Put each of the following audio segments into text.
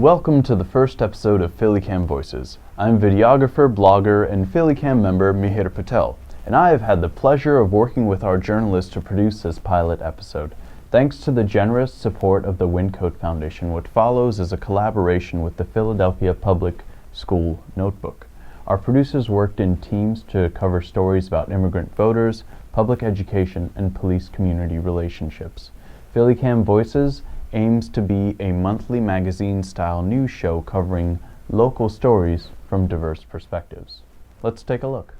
Welcome to the first episode of PhillyCAM Voices. I'm videographer, blogger, and PhillyCAM member Mihir Patel, and I have had the pleasure of working with our journalists to produce this pilot episode. Thanks to the generous support of the Wincote Foundation, what follows is a collaboration with the Philadelphia Public School Notebook. Our producers worked in teams to cover stories about immigrant voters, public education, and police-community relationships. PhillyCAM Voices aims to be a monthly magazine-style news show covering local stories from diverse perspectives. Let's take a look.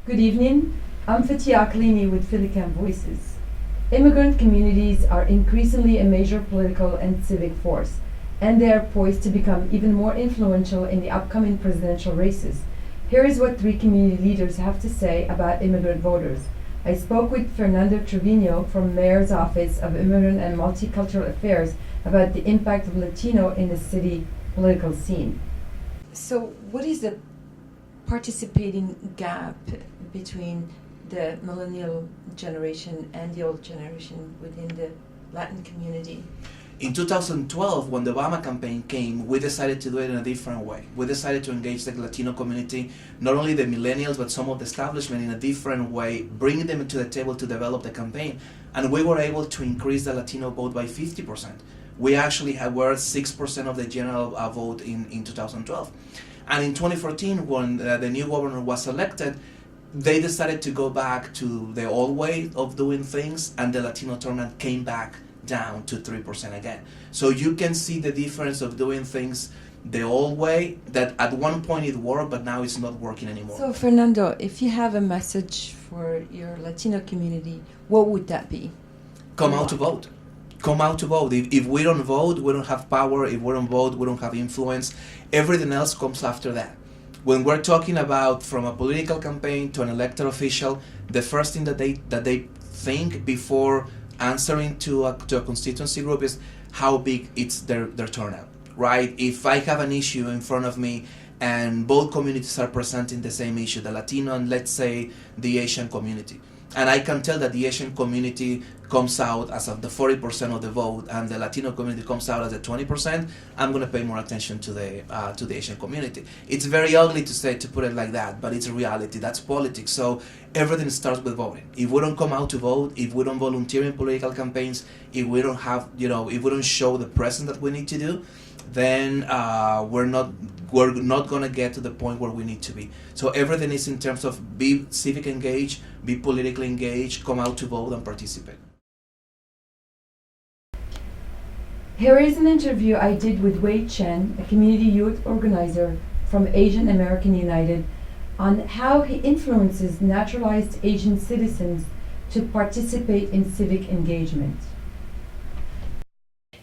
Good evening. I'm Fatia Aklini with PhillyCAM Voices. Immigrant communities are increasingly a major political and civic force, and they are poised to become even more influential in the upcoming presidential races. Here is what 3 community leaders have to say about immigrant voters. I spoke with Fernando Trevino from Mayor's Office of Immigrant and Multicultural Affairs about the impact of Latino in the city political scene. So what is the participating gap between the millennial generation and the old generation within the Latin community? In 2012, when the Obama campaign came, we decided to do it in a different way. We decided to engage the Latino community, not only the millennials, but some of the establishment in a different way, bringing them to the table to develop the campaign. And we were able to increase the Latino vote by 50%. We actually were 6% of the general vote in 2012. And in 2014, when the new governor was elected, they decided to go back to the old way of doing things, and the Latino turnout came back down to 3% again. So you can see the difference of doing things the old way, that at one point it worked, but now it's not working anymore. So Fernando, if you have a message for your Latino community, what would that be? Come out to vote. Come out to vote. If we don't vote, we don't have power. If we don't vote, we don't have influence. Everything else comes after that. When we're talking about from a political campaign to an elected official, the first thing that they think before answering to a constituency group is how big it's their turnout, right? If I have an issue in front of me and both communities are presenting the same issue, the Latino and let's say the Asian community, and I can tell that the Asian community comes out as of the 40% of the vote and the Latino community comes out as the 20%, I'm going to pay more attention to the Asian community. It's very ugly to put it like that, but it's a reality. That's politics. So everything starts with voting. If we don't come out to vote, if we don't volunteer in political campaigns, if we don't have, if we don't show the presence that we need to do, then we're not going to get to the point where we need to be. So everything is in terms of be civic engaged, be politically engaged, come out to vote and participate. Here is an interview I did with Wei Chen, a community youth organizer from Asian American United, on how he influences naturalized Asian citizens to participate in civic engagement.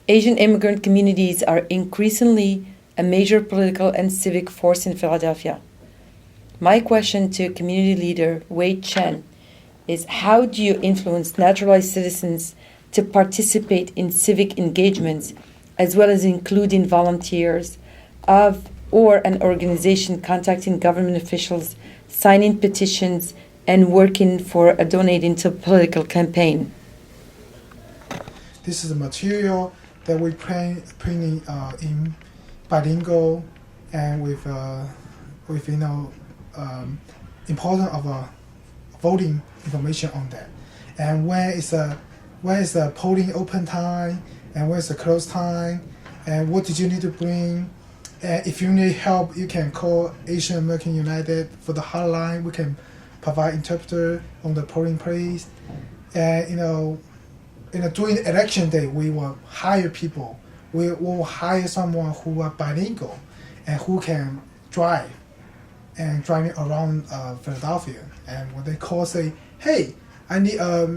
Asian immigrant communities are increasingly a major political and civic force in Philadelphia. My question to community leader Wei Chen is, how do you influence naturalized citizens to participate in civic engagements, as well as including volunteers of or an organization contacting government officials, signing petitions, and working for a donating to a political campaign? This is a material that we printing in bilingual and with important of voting information on that, and when is the polling open time and when is the close time, and what did you need to bring. And if you need help, you can call Asian American United for the hotline. We can provide interpreter on the polling place. And during the election day, we will hire people. We will hire someone who are bilingual and who can drive around Philadelphia. And when they call, say, "Hey, I need a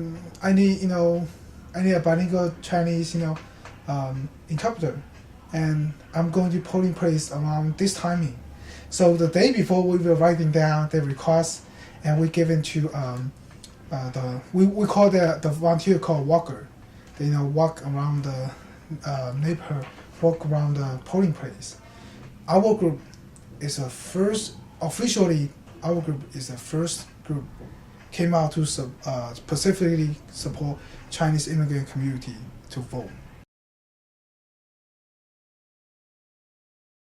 bilingual Chinese interpreter, and I'm going to polling place around this timing." So the day before, we will writing down the request, and we give it to we call the volunteer called walker. They walk around the neighborhood, walk around the polling place. Our group is the first group came out to specifically support Chinese immigrant community to vote.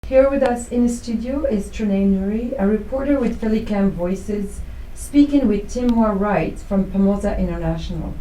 Here with us in the studio is Trinae Nuri, a reporter with PhillyCAM Voices, speaking with Timwa Wright from Pomosa International.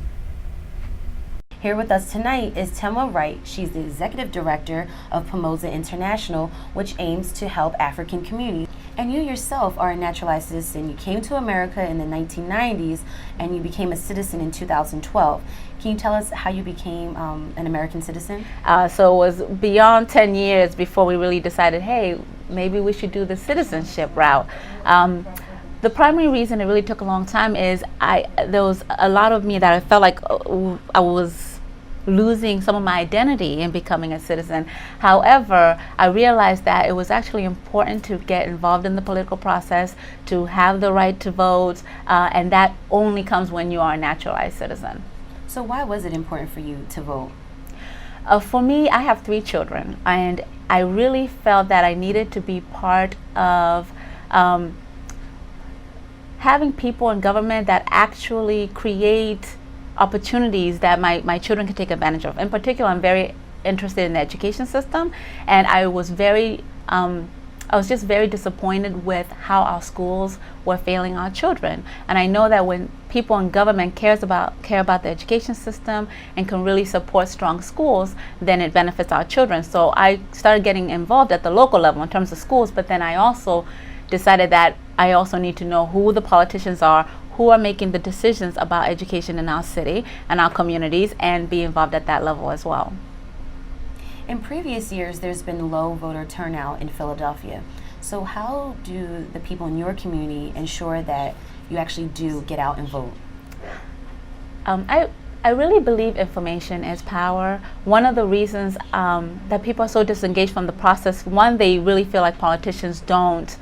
Here with us tonight is Timwa Wright. She's the Executive Director of Pomosa International, which aims to help African communities. And you yourself are a naturalized citizen. You came to America in the 1990s and you became a citizen in 2012. Can you tell us how you became an American citizen? So it was beyond 10 years before we really decided, hey, maybe we should do the citizenship route. The primary reason it really took a long time is there was a lot of me that I felt like I was losing some of my identity in becoming a citizen. However, I realized that it was actually important to get involved in the political process, to have the right to vote, and that only comes when you are a naturalized citizen. So why was it important for you to vote? For me, I have 3 children, and I really felt that I needed to be part of having people in government that actually create opportunities that my children can take advantage of. In particular, I'm very interested in the education system, and I was just very disappointed with how our schools were failing our children. And I know that when people in government care about the education system and can really support strong schools, then it benefits our children. So I started getting involved at the local level in terms of schools, but then I also decided that I also need to know who the politicians are, who are making the decisions about education in our city and our communities, and be involved at that level as well. In previous years, there's been low voter turnout in Philadelphia. So how do the people in your community ensure that you actually do get out and vote? I really believe information is power. One of the reasons that people are so disengaged from the process, one, they really feel like politicians don't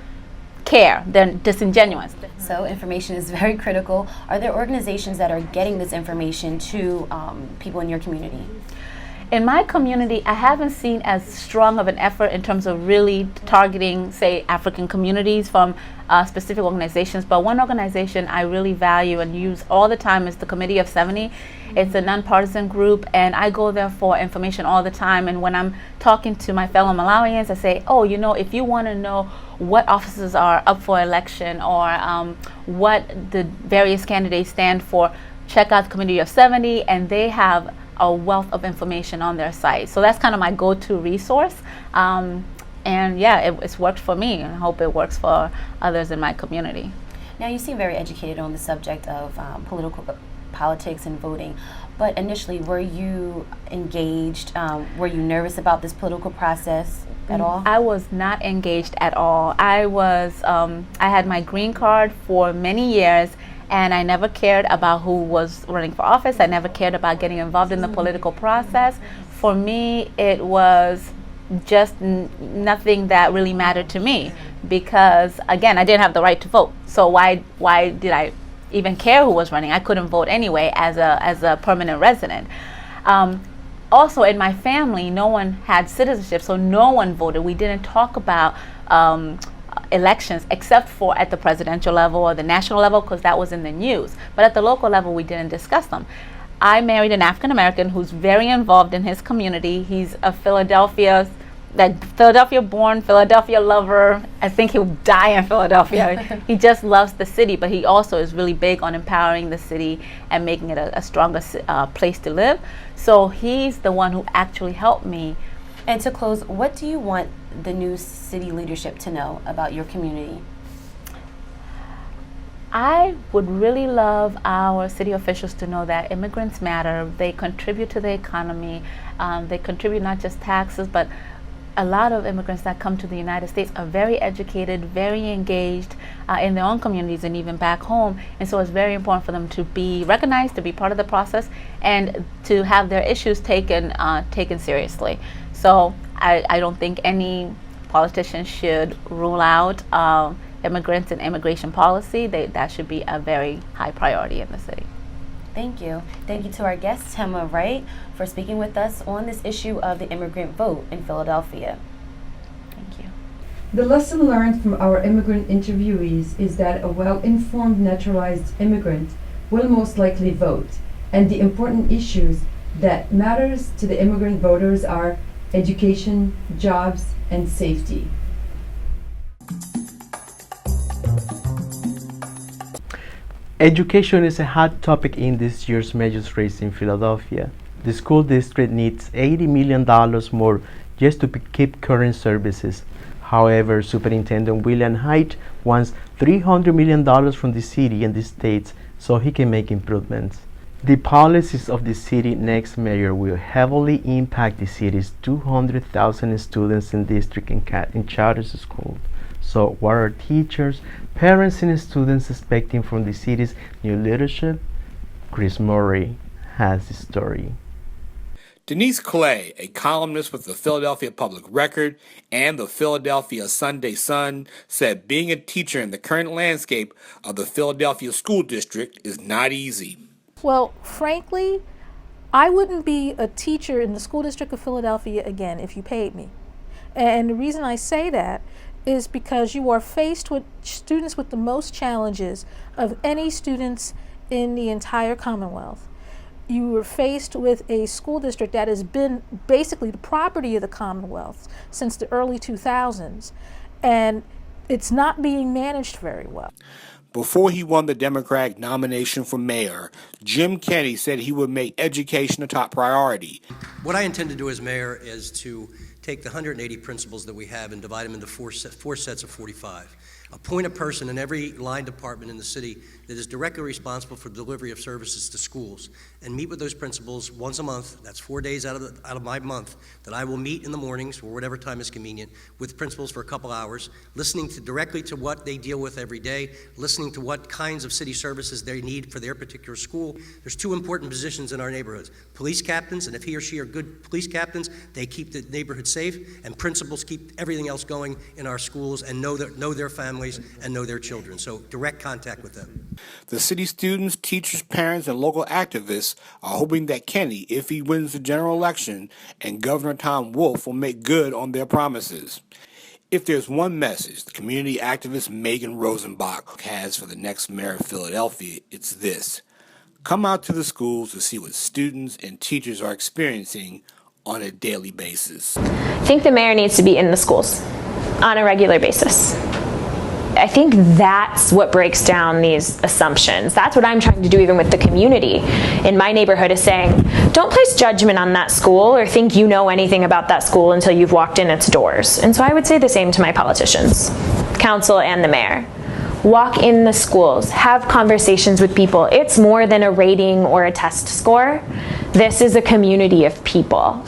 care. They're disingenuous. So information is very critical. Are there organizations that are getting this information to people in your community? In my community, I haven't seen as strong of an effort in terms of really targeting, say, African communities from specific organizations. But one organization I really value and use all the time is the Committee of 70. It's a nonpartisan group, and I go there for information all the time. And when I'm talking to my fellow Malawians, I say, oh, you know, if you want to know what offices are up for election or what the various candidates stand for, check out the Committee of 70, and they have a wealth of information on their site. So that's kind of my go-to resource. And yeah, it's worked for me, and I hope it works for others in my community. Now, you seem very educated on the subject of politics and voting, but initially, were you engaged? Were you nervous about this political process at all? I was not engaged at all. I had my green card for many years, and I never cared about who was running for office. I never cared about getting involved in the political process. For me, it was just nothing that really mattered to me, because again, I didn't have the right to vote. So why did I even care who was running? I couldn't vote anyway as a permanent resident. Also, in my family, no one had citizenship, so no one voted. We didn't talk about elections except for at the presidential level or the national level, because that was in the news. But at the local level, we didn't discuss them. I married an African American who's very involved in his community. He's a Philadelphia born, Philadelphia lover. I think he'll die in Philadelphia. He just loves the city, but he also is really big on empowering the city and making it a stronger place to live. So he's the one who actually helped me. And to close, what do you want the new city leadership to know about your community? I would really love our city officials to know that immigrants matter. They contribute to the economy. They contribute not just taxes, but a lot of immigrants that come to the United States are very educated, very engaged in their own communities and even back home. And so it's very important for them to be recognized, to be part of the process, and to have their issues taken seriously. So I don't think any politician should rule out immigrants and immigration policy. That should be a very high priority in the city. Thank you. Thank you to our guest, Timwa Wright, for speaking with us on this issue of the immigrant vote in Philadelphia. Thank you. The lesson learned from our immigrant interviewees is that a well-informed naturalized immigrant will most likely vote, and the important issues that matters to the immigrant voters are education, jobs, and safety. Education is a hot topic in this year's measures race in Philadelphia. The school district needs $80 million more just to keep current services. However, Superintendent William Haidt wants $300 million from the city and the states so he can make improvements. The policies of the city's next mayor will heavily impact the city's 200,000 students in district and charter schools. So what are teachers, parents, and students expecting from the city's new leadership? Chris Murray has the story. Denise Clay, a columnist with the Philadelphia Public Record and the Philadelphia Sunday Sun, said being a teacher in the current landscape of the Philadelphia school district is not easy. Well, frankly, I wouldn't be a teacher in the school district of Philadelphia again if you paid me. And the reason I say that is because you are faced with students with the most challenges of any students in the entire Commonwealth. You were faced with a school district that has been basically the property of the Commonwealth since the early 2000s, and it's not being managed very well. Before he won the Democratic nomination for mayor, Jim Kenney said he would make education a top priority. What I intend to do as mayor is to take the 180 principals that we have and divide them into four sets of 45. Appoint a person in every line department in the city that is directly responsible for delivery of services to schools, and meet with those principals once a month. That's 4 days out of my month that I will meet in the mornings or whatever time is convenient with principals for a couple hours, listening directly to what they deal with every day, listening to what kinds of city services they need for their particular school. There's two important positions in our neighborhoods: police captains, and if he or she are good police captains, they keep the neighborhood safe, and principals keep everything else going in our schools and know their families and know their children. So direct contact with them. The city students, teachers, parents, and local activists are hoping that Kenney, if he wins the general election, and Governor Tom Wolf will make good on their promises. If there's one message the community activist Megan Rosenbach has for the next mayor of Philadelphia, it's this: come out to the schools to see what students and teachers are experiencing on a daily basis. I think the mayor needs to be in the schools on a regular basis. I think that's what breaks down these assumptions. That's what I'm trying to do even with the community in my neighborhood, is saying, don't place judgment on that school or think you know anything about that school until you've walked in its doors. And so I would say the same to my politicians, council, and the mayor. Walk in the schools, have conversations with people. It's more than a rating or a test score. This is a community of people,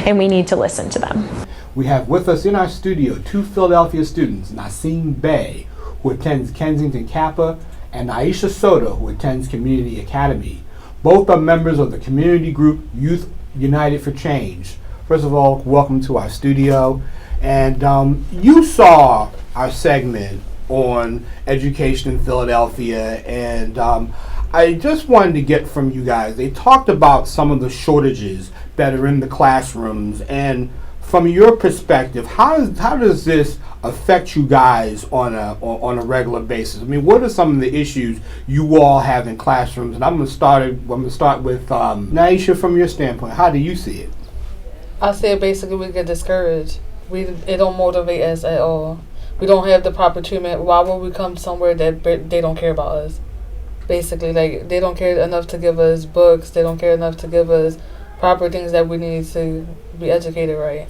and we need to listen to them. We have with us in our studio two Philadelphia students, Nasim Bey, who attends Kensington Kappa, and Aisha Soto, who attends Community Academy. Both are members of the community group Youth United for Change. First of all, welcome to our studio. And you saw our segment on education in Philadelphia, and I just wanted to get from you guys, they talked about some of the shortages that are in the classrooms, and from your perspective, how does this affect you guys on a regular basis? I mean, what are some of the issues you all have in classrooms? And I'm going to start with Naisha. From your standpoint, how do you see it? I say basically we get discouraged. It don't motivate us at all. We don't have the proper treatment. Why would we come somewhere that they don't care about us? Basically, like, they don't care enough to give us books. They don't care enough to give us proper things that we need to be educated right.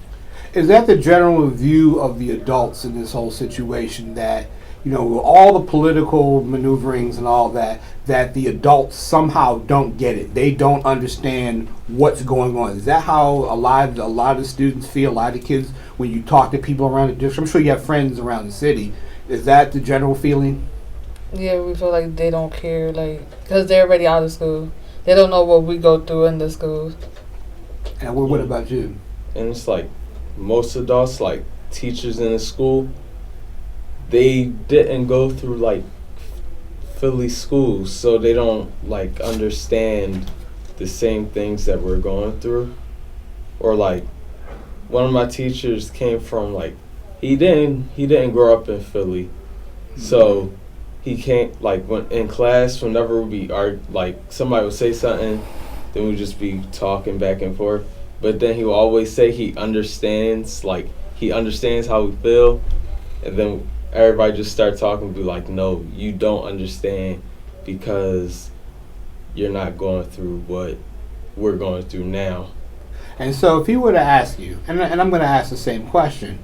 Is that the general view of the adults in this whole situation, that, you know, all the political maneuverings and all that the adults somehow don't get it? They don't understand what's going on. Is that how a lot of the students feel, a lot of the kids, when you talk to people around the district? I'm sure you have friends around the city. Is that the general feeling? Yeah, we feel like they don't care, like, because they're already out of school. They don't know what we go through in the schools. And what about you? And it's like, most adults, like teachers in the school, they didn't go through like Philly schools, so they don't like understand the same things that we're going through. Or like, one of my teachers came from like, he didn't grow up in Philly, so he can't, like, when in class, whenever we are like somebody would say something, then we'd just be talking back and forth. But then he will always say he understands how we feel, and then everybody just start talking and be like, no, you don't understand. because you're not going through what we're going through now. And so if he were to ask you, and I'm going to ask the same question,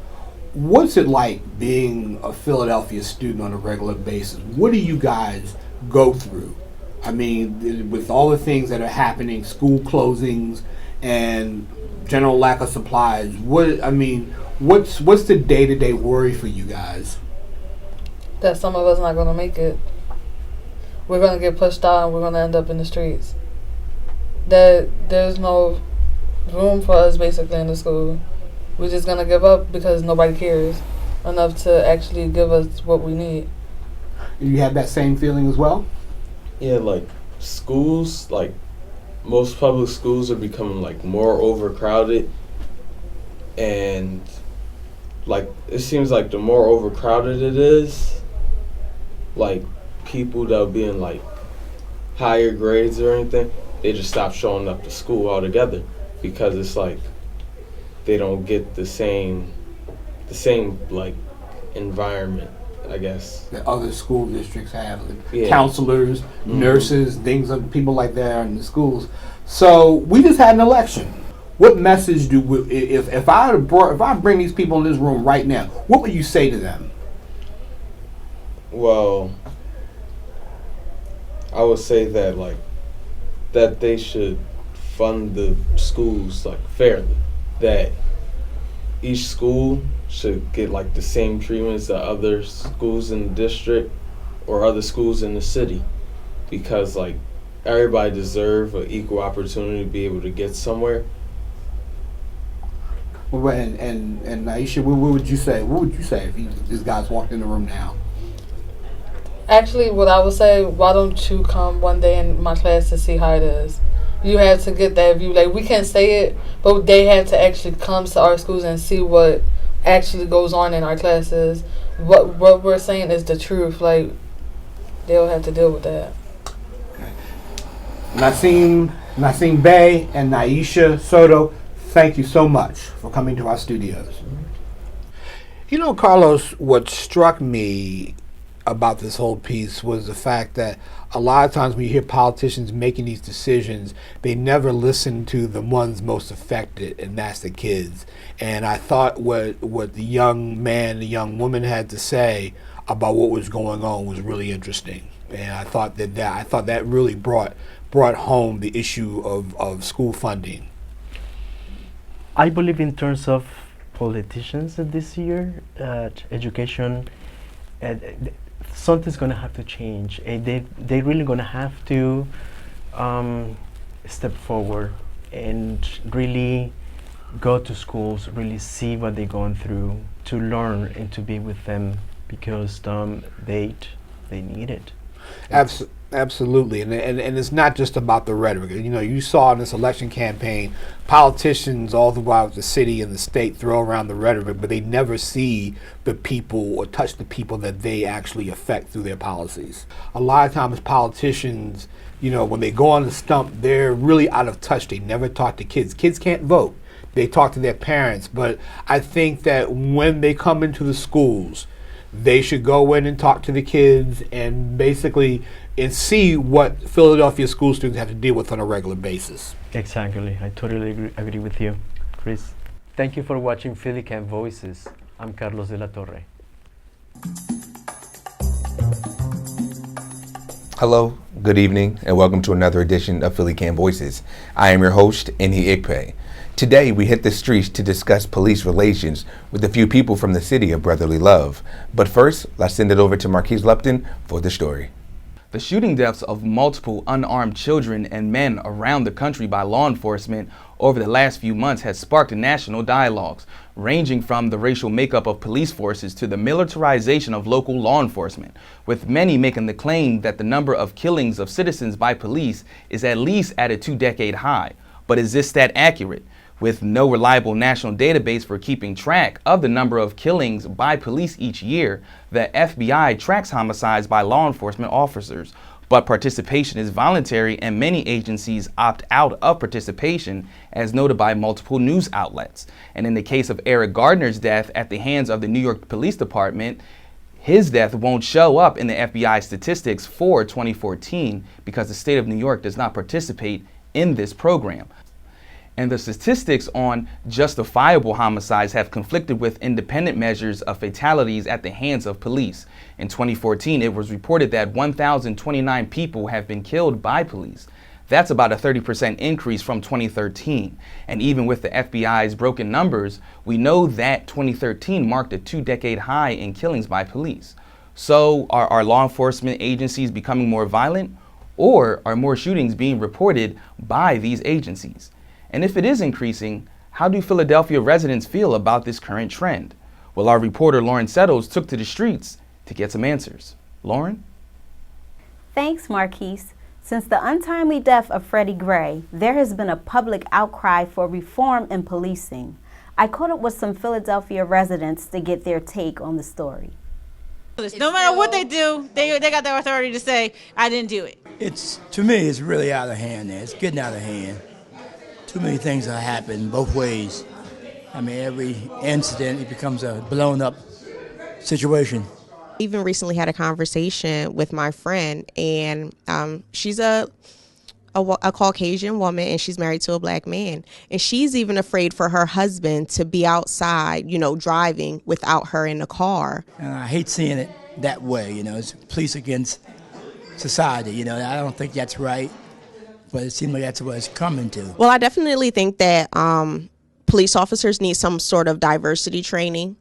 what's it like being a Philadelphia student on a regular basis? What do you guys go through? I mean, with all the things that are happening, school closings and general lack of supplies, what's the day-to-day worry for you guys? That some of us not going to make it. We're going to get pushed out and we're going to end up in the streets. That there's no room for us basically in the school. We're just going to give up because nobody cares enough to actually give us what we need. You have that same feeling as well? Yeah, like schools, like most public schools are becoming like more overcrowded, and like it seems like the more overcrowded it is, like people that'll be in like higher grades or anything, they just stop showing up to school altogether because it's like they don't get the same like environment, I guess, that other school districts have, yeah. Counselors, nurses, things of people like that in the schools. So we just had an election. What message do we, if I bring these people in this room right now, what would you say to them? Well, I would say that like that they should fund the schools like fairly. That each school should get like the same treatments that other schools in the district or other schools in the city, because like everybody deserves an equal opportunity to be able to get somewhere. Well, and Aisha, what would you say? What would you say if these guys walked in the room now? Actually, what I would say, why don't you come one day in my class to see how it is? You have to get that view. Like, we can't say it, but they have to actually come to our schools and see what actually goes on in our classes. What we're saying is the truth. Like, they'll have to deal with that. Okay. Nasim Bey and Naisha Soto, thank you so much for coming to our studios. You know, Carlos, what struck me about this whole piece was the fact that a lot of times when you hear politicians making these decisions, they never listen to the ones most affected, and that's the kids. And I thought what the young man, the young woman had to say about what was going on was really interesting. And I thought that really brought home the issue of school funding. I believe in terms of politicians this year, education, something's going to have to change. They're really going to have to step forward and really go to schools, really see what they're going through, to learn and to be with them, because they need it. Absolutely, and it's not just about the rhetoric. You know, you saw in this election campaign, politicians all throughout the city and the state throw around the rhetoric, but they never see the people or touch the people that they actually affect through their policies. A lot of times politicians, you know, when they go on the stump, they're really out of touch. They never talk to kids. Kids can't vote. They talk to their parents. But I think that when they come into the schools, they should go in and talk to the kids and basically and see what Philadelphia school students have to deal with on a regular basis. Exactly. I totally agree with you, Chris. Thank you for watching PhillyCAM Voices. I'm Carlos de la Torre. Hello, good evening, and welcome to another edition of PhillyCAM Voices. I am your host, Inhi Ikpe. Today, we hit the streets to discuss police relations with a few people from the city of brotherly love. But first, let's send it over to Marquise Lupton for the story. The shooting deaths of multiple unarmed children and men around the country by law enforcement over the last few months has sparked national dialogues, ranging from the racial makeup of police forces to the militarization of local law enforcement, with many making the claim that the number of killings of citizens by police is at least at a 2-decade high. But is this stat accurate? With no reliable national database for keeping track of the number of killings by police each year, the FBI tracks homicides by law enforcement officers, but participation is voluntary and many agencies opt out of participation, as noted by multiple news outlets. And in the case of Eric Gardner's death at the hands of the New York Police Department, His death won't show up in the FBI statistics for 2014 because the state of New York does not participate in this program. And the statistics on justifiable homicides have conflicted with independent measures of fatalities at the hands of police. In 2014, it was reported that 1,029 people have been killed by police. That's about a 30% increase from 2013. And even with the FBI's broken numbers, we know that 2013 marked a 2-decade high in killings by police. So are law enforcement agencies becoming more violent? Or are more shootings being reported by these agencies? And if it is increasing, how do Philadelphia residents feel about this current trend? Well, our reporter Lauren Settles took to the streets to get some answers. Lauren? Thanks, Marquise. Since the untimely death of Freddie Gray, there has been a public outcry for reform in policing. I caught up with some Philadelphia residents to get their take on the story. No matter what they do, they got the authority to say, I didn't do it. To me, it's really out of hand there. It's getting out of hand. Too many things are happening both ways. I mean, every incident, it becomes a blown up situation. Even recently had a conversation with my friend, and she's a Caucasian woman, and she's married to a black man. And she's even afraid for her husband to be outside, driving without her in the car. And I hate seeing it that way, it's police against society, I don't think that's right. But it seems like that's what it's coming to. Well, I definitely think that police officers need some sort of diversity training,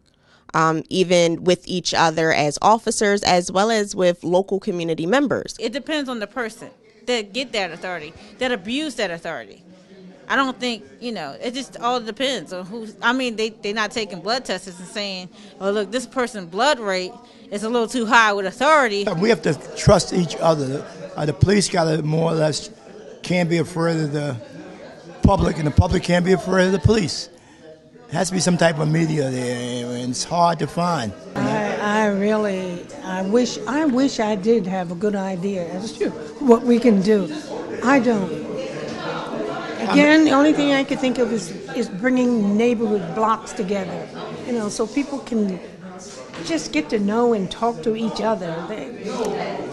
even with each other as officers, as well as with local community members. It depends on the person that get that authority, that abuse that authority. I don't think, it just all depends on who. I mean, they're not taking blood tests and saying, oh, look, this person's blood rate is a little too high with authority. We have to trust each other. The police got to more or less can't be afraid of the public, and the public can't be afraid of the police. There has to be some type of media there, and it's hard to find. I wish I did have a good idea as to what we can do. I don't. Again, the only thing I could think of is bringing neighborhood blocks together, so people can just get to know and talk to each other.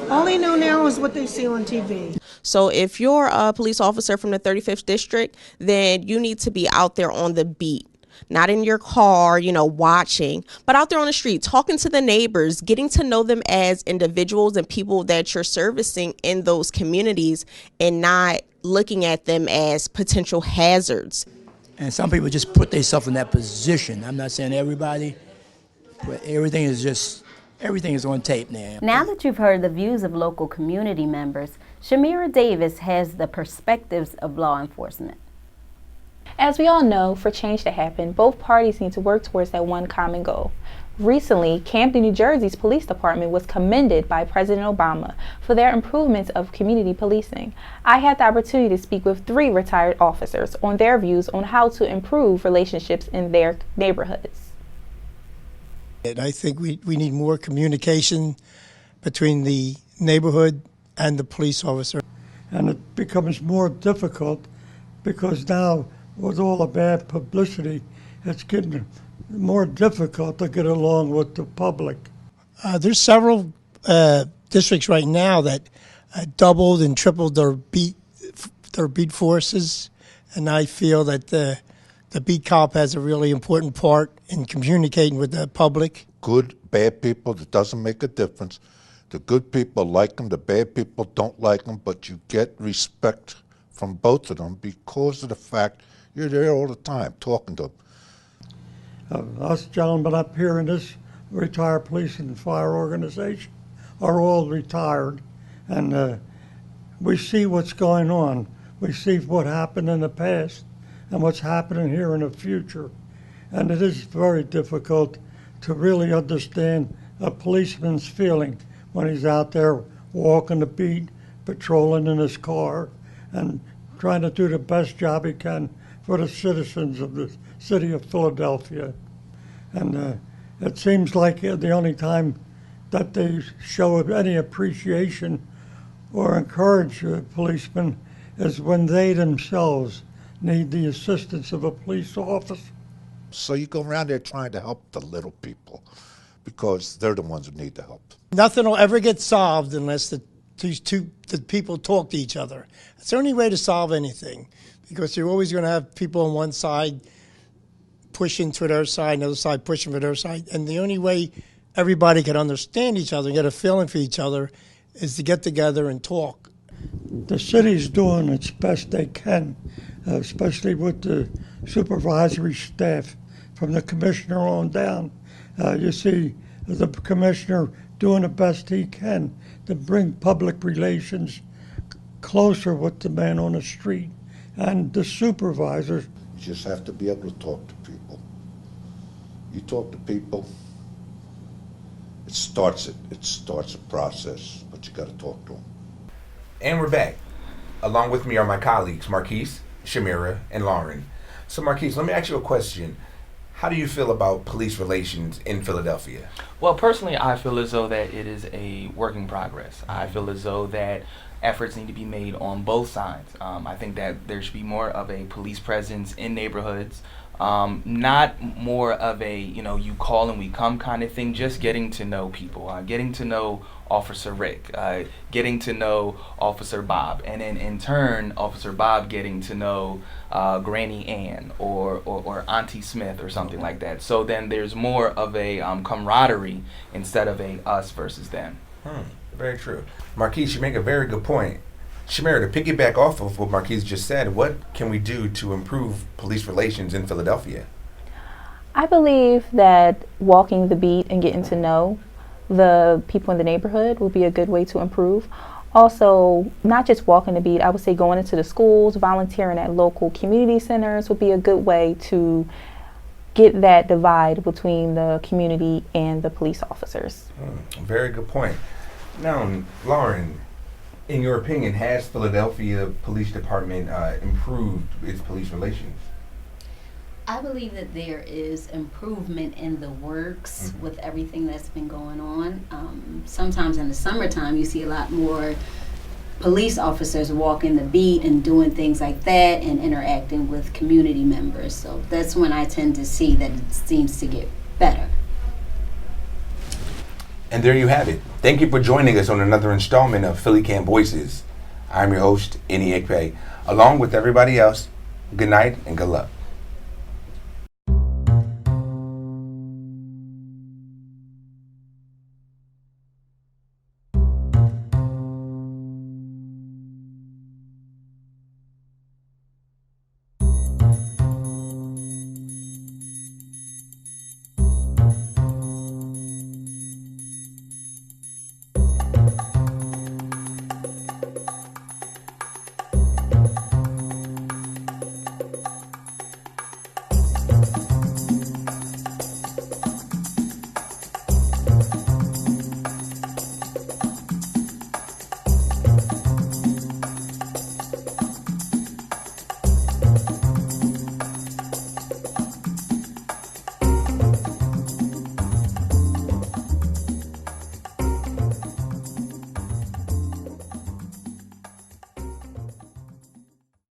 All they know now is what they see on TV. So if you're a police officer from the 35th District, then you need to be out there on the beat. Not in your car, watching, but out there on the street, talking to the neighbors, getting to know them as individuals and people that you're servicing in those communities, and not looking at them as potential hazards. And some people just put themselves in that position. I'm not saying everybody, but everything is on tape now. Now that you've heard the views of local community members, Shamira Davis has the perspectives of law enforcement. As we all know, for change to happen, both parties need to work towards that one common goal. Recently, Camden, New Jersey's police department was commended by President Obama for their improvements of community policing. I had the opportunity to speak with 3 retired officers on their views on how to improve relationships in their neighborhoods. I think we need more communication between the neighborhood and the police officer. And it becomes more difficult because now, with all the bad publicity, it's getting more difficult to get along with the public. There's several districts right now that doubled and tripled their beat forces, and I feel that the beat cop has a really important part in communicating with the public. Good, bad people, it doesn't make a difference. The good people like them, the bad people don't like them, but you get respect from both of them because of the fact you're there all the time talking to them. Us gentlemen up here in this retired police and fire organization are all retired, and we see what's going on. We see what happened in the past and what's happening here in the future. And it is very difficult to really understand a policeman's feeling when he's out there walking the beat, patrolling in his car, and trying to do the best job he can for the citizens of the city of Philadelphia. And it seems like the only time that they show any appreciation or encourage policemen is when they themselves need the assistance of a police officer. So you go around there trying to help the little people. because they're the ones who need the help. Nothing will ever get solved unless the people talk to each other. It's the only way to solve anything, because you're always going to have people on one side pushing to their side, another side pushing for their side, and the only way everybody can understand each other and get a feeling for each other is to get together and talk. The city's doing its best they can, especially with the supervisory staff from the commissioner on down. You see the commissioner doing the best he can to bring public relations closer with the man on the street and the supervisors. You just have to be able to talk to people. You talk to people, it starts a process, but you got to talk to them. And we're back. Along with me are my colleagues, Marquise, Shamira, and Lauren. So Marquise, let me ask you a question. How do you feel about police relations in Philadelphia? Well, personally, I feel as though that it is a work in progress. I feel as though that efforts need to be made on both sides. I think that there should be more of a police presence in neighborhoods, not more of a, you call and we come kind of thing, just getting to know people, getting to know Officer Rick, getting to know Officer Bob, and then in turn, Officer Bob getting to know Granny Ann or Auntie Smith or something like that. So then there's more of a camaraderie instead of a us versus them. Very true. Marquise, you make a very good point. Shamira, to piggyback off of what Marquise just said, what can we do to improve police relations in Philadelphia? I believe that walking the beat and getting to know the people in the neighborhood will be a good way to improve. Also, not just walking the beat, I would say going into the schools, volunteering at local community centers would be a good way to get that divide between the community and the police officers. Very good point. Now, Lauren, in your opinion, has Philadelphia Police Department improved its police relations? I believe that there is improvement in the works with everything that's been going on. Sometimes in the summertime, you see a lot more police officers walking the beat and doing things like that and interacting with community members. So that's when I tend to see that it seems to get better. And there you have it. Thank you for joining us on another installment of PhillyCAM Voices. I'm your host, Ini Ikpe. Along with everybody else, good night and good luck.